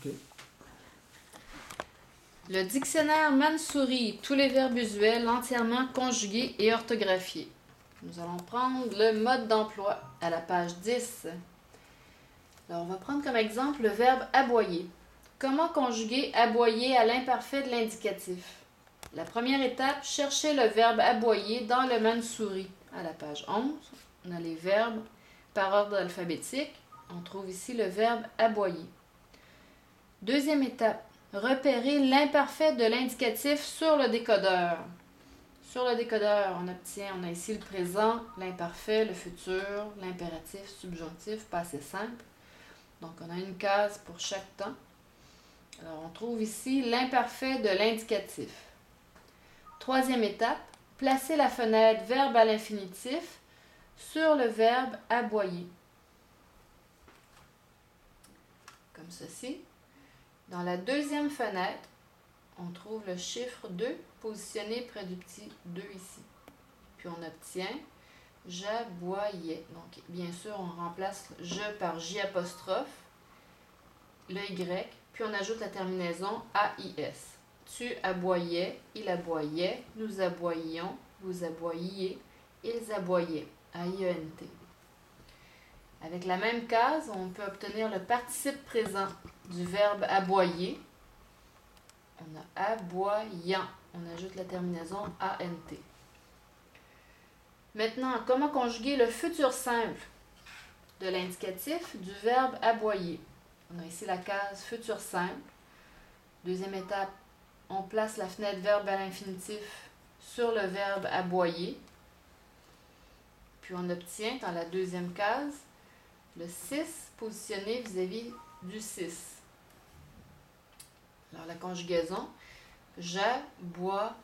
OK. Le dictionnaire Mansouri, tous les verbes usuels entièrement conjugués et orthographiés. Nous allons prendre le mode d'emploi à la page 10. Alors, on va prendre comme exemple le verbe aboyer. Comment conjuguer aboyer à l'imparfait de l'indicatif? La première étape, chercher le verbe aboyer dans le Mansouri. À la page 11, on a les verbes par ordre alphabétique. On trouve ici le verbe aboyer. Deuxième étape, repérer l'imparfait de l'indicatif sur le décodeur. Sur le décodeur, on a ici le présent, l'imparfait, le futur, l'impératif, subjonctif, passé simple. Donc, on a une case pour chaque temps. Alors, on trouve ici l'imparfait de l'indicatif. Troisième étape, placer la fenêtre verbe à l'infinitif sur le verbe aboyer. Comme ceci. Dans la deuxième fenêtre, on trouve le chiffre 2 positionné près du petit 2 ici. Puis on obtient « j'aboyais ». Donc, bien sûr, on remplace « je » par « j », le « y », puis on ajoute la terminaison « AIS ». Tu aboyais, il aboyait, nous aboyions, vous aboyiez, ils aboyaient, AIENT. Avec la même case, on peut obtenir le participe présent du verbe aboyer. On a aboyant. On ajoute la terminaison ANT. Maintenant, comment conjuguer le futur simple de l'indicatif du verbe aboyer? On a ici la case futur simple. Deuxième étape, on place la fenêtre verbe à l'infinitif sur le verbe aboyer. Puis on obtient dans la deuxième case le 6 positionné vis-à-vis du 6. Alors la conjugaison, j'aboierai.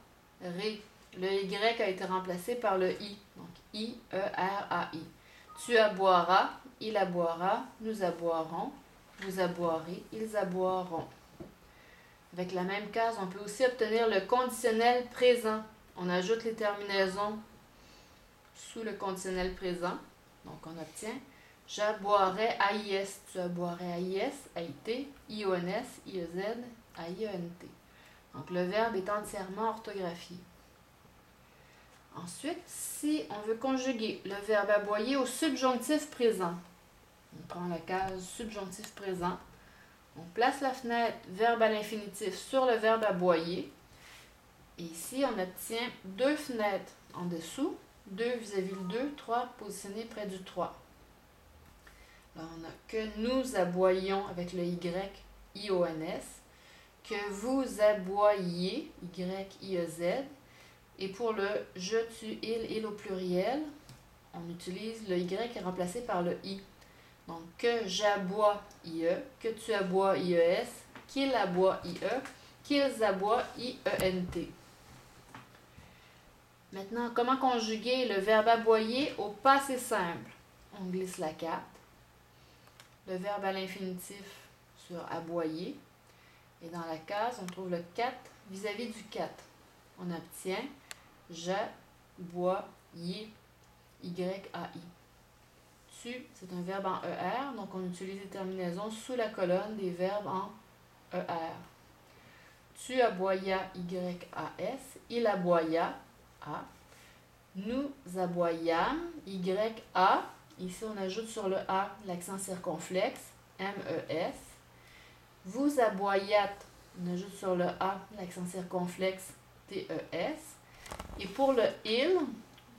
Le Y a été remplacé par le I. Donc I-E-R-A-I. Tu aboieras, il aboiera, nous aboierons, vous aboirez, ils aboieront. Avec la même case, on peut aussi obtenir le conditionnel présent. On ajoute les terminaisons sous le conditionnel présent. Donc on obtient j'aboierais AIS, tu aboierais AIS, AIT, IONS, IEZ, AIENT. Donc le verbe est entièrement orthographié. Ensuite, si on veut conjuguer le verbe aboyer au subjonctif présent, on prend la case subjonctif présent, on place la fenêtre verbe à l'infinitif sur le verbe aboyer, et ici on obtient deux fenêtres en dessous, 2 vis-à-vis le 2, 3 positionnés près du 3. Alors on a que nous aboyions avec le Y, IONS, que vous aboyiez, YIEZ, et pour le je, tu, il au pluriel, on utilise le Y qui est remplacé par le I. Donc que j'aboie IE, que tu aboies IES, qu'il aboie IE, qu'ils aboient IENT. Maintenant, comment conjuguer le verbe aboyer au passé simple? On glisse la carte. Le verbe à l'infinitif sur aboyer. Et dans la case, on trouve le 4 vis-à-vis du 4. On obtient j'aboyais, Y-A-I. Tu, c'est un verbe en ER, donc on utilise les terminaisons sous la colonne des verbes en ER. Tu aboyas, Y-A-S, il aboya, A. Nous aboyâmes, Y-A. Ici, on ajoute sur le A l'accent circonflexe, M-E-S. Vous aboyâtes, on ajoute sur le A l'accent circonflexe, T-E-S. Et pour le il,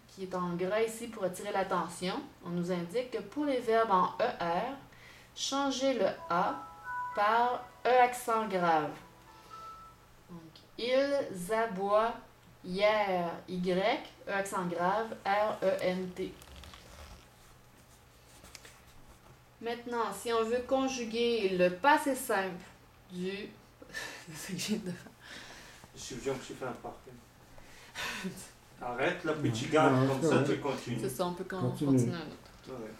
qui est en gras ici pour attirer l'attention, on nous indique que pour les verbes en ER, changez le A par E accent grave. Donc, ils aboient hier, Y, E accent grave, R-E-N-T. Maintenant, si on veut conjuguer le passé simple du... C'est ce que j'ai de faire. Subjonctif imparfait. Arrête la petite garde, comme ça tu continues. C'est ça, on peut continuer un autre. Ouais.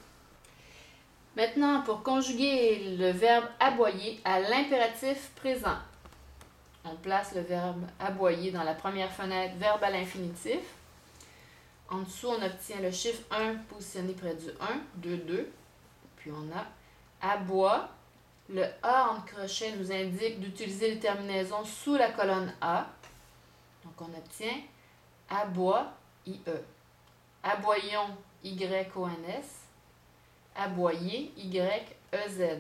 Maintenant, pour conjuguer le verbe aboyer à l'impératif présent, on place le verbe aboyer dans la première fenêtre, verbe à l'infinitif. En dessous, on obtient le chiffre 1 positionné près du 1, 2, 2. Puis on a aboie, Le A entre crochets nous indique d'utiliser les terminaisons sous la colonne A. Donc, on obtient aboie, IE. Aboyons, YONS. Aboyer, YEZ.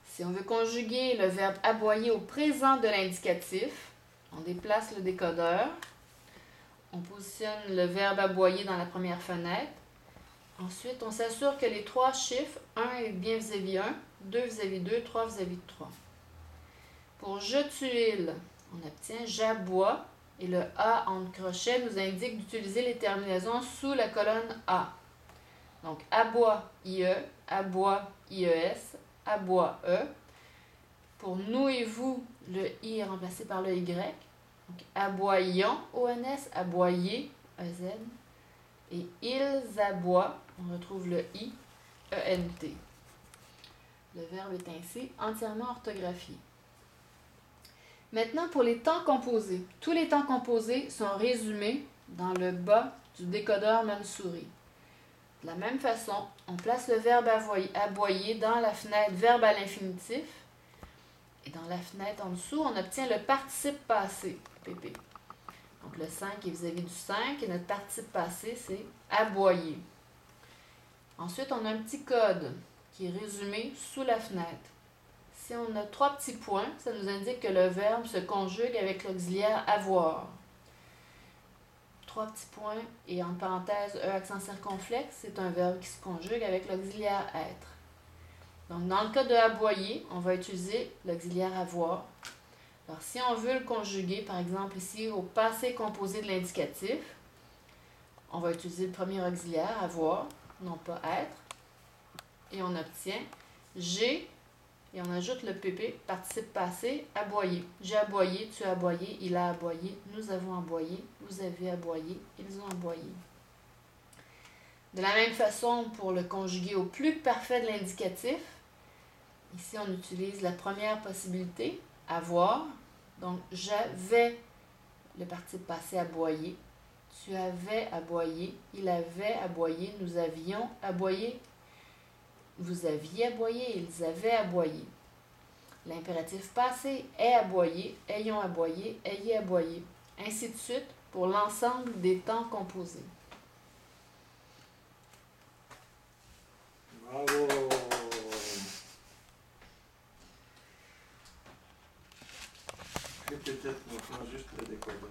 Si on veut conjuguer le verbe aboyer au présent de l'indicatif, on déplace le décodeur. On positionne le verbe aboyer dans la première fenêtre. Ensuite, on s'assure que les trois chiffres, 1 est bien vis-à-vis 1, 2 vis-à-vis 2, 3 vis-à-vis 3. Pour je tuile, on obtient j'aboie et le A entre crochets nous indique d'utiliser les terminaisons sous la colonne A. Donc, aboie, IE, aboie, IES, aboie, E. Pour nous et vous, le I est remplacé par le Y. Donc, aboyons, ONS, aboyer, EZ. Et ils aboient, on retrouve le I, ENT. Le verbe est ainsi entièrement orthographié. Maintenant, pour les temps composés. Tous les temps composés sont résumés dans le bas du décodeur Mansouri. De la même façon, on place le verbe aboyer dans la fenêtre verbe à l'infinitif. Et dans la fenêtre en dessous, on obtient le participe passé, PP. Donc le 5 est vis-à-vis du 5 et notre participe passé, c'est aboyer. Ensuite, on a un petit code qui est résumé sous la fenêtre. Si on a 3 petits points, ça nous indique que le verbe se conjugue avec l'auxiliaire avoir. 3 petits points et en parenthèse E accent circonflexe, c'est un verbe qui se conjugue avec l'auxiliaire être. Donc dans le cas de aboyer, on va utiliser l'auxiliaire avoir. Alors si on veut le conjuguer, par exemple ici au passé composé de l'indicatif, on va utiliser le premier auxiliaire avoir, non pas être, et on obtient j'ai. Et on ajoute le PP, participe passé, aboyer. J'ai aboyé, tu as aboyé, il a aboyé, nous avons aboyé, vous avez aboyé, ils ont aboyé. De la même façon, pour le conjuguer au plus parfait de l'indicatif, ici on utilise la première possibilité, avoir. Donc, j'avais le participe passé aboyé, tu avais aboyé, il avait aboyé, nous avions aboyé, vous aviez aboyé, ils avaient aboyé. L'impératif passé est aboyé, ayons aboyé, ayez aboyé. Ainsi de suite pour l'ensemble des temps composés. Bravo! Peut-être maintenant juste le décoder.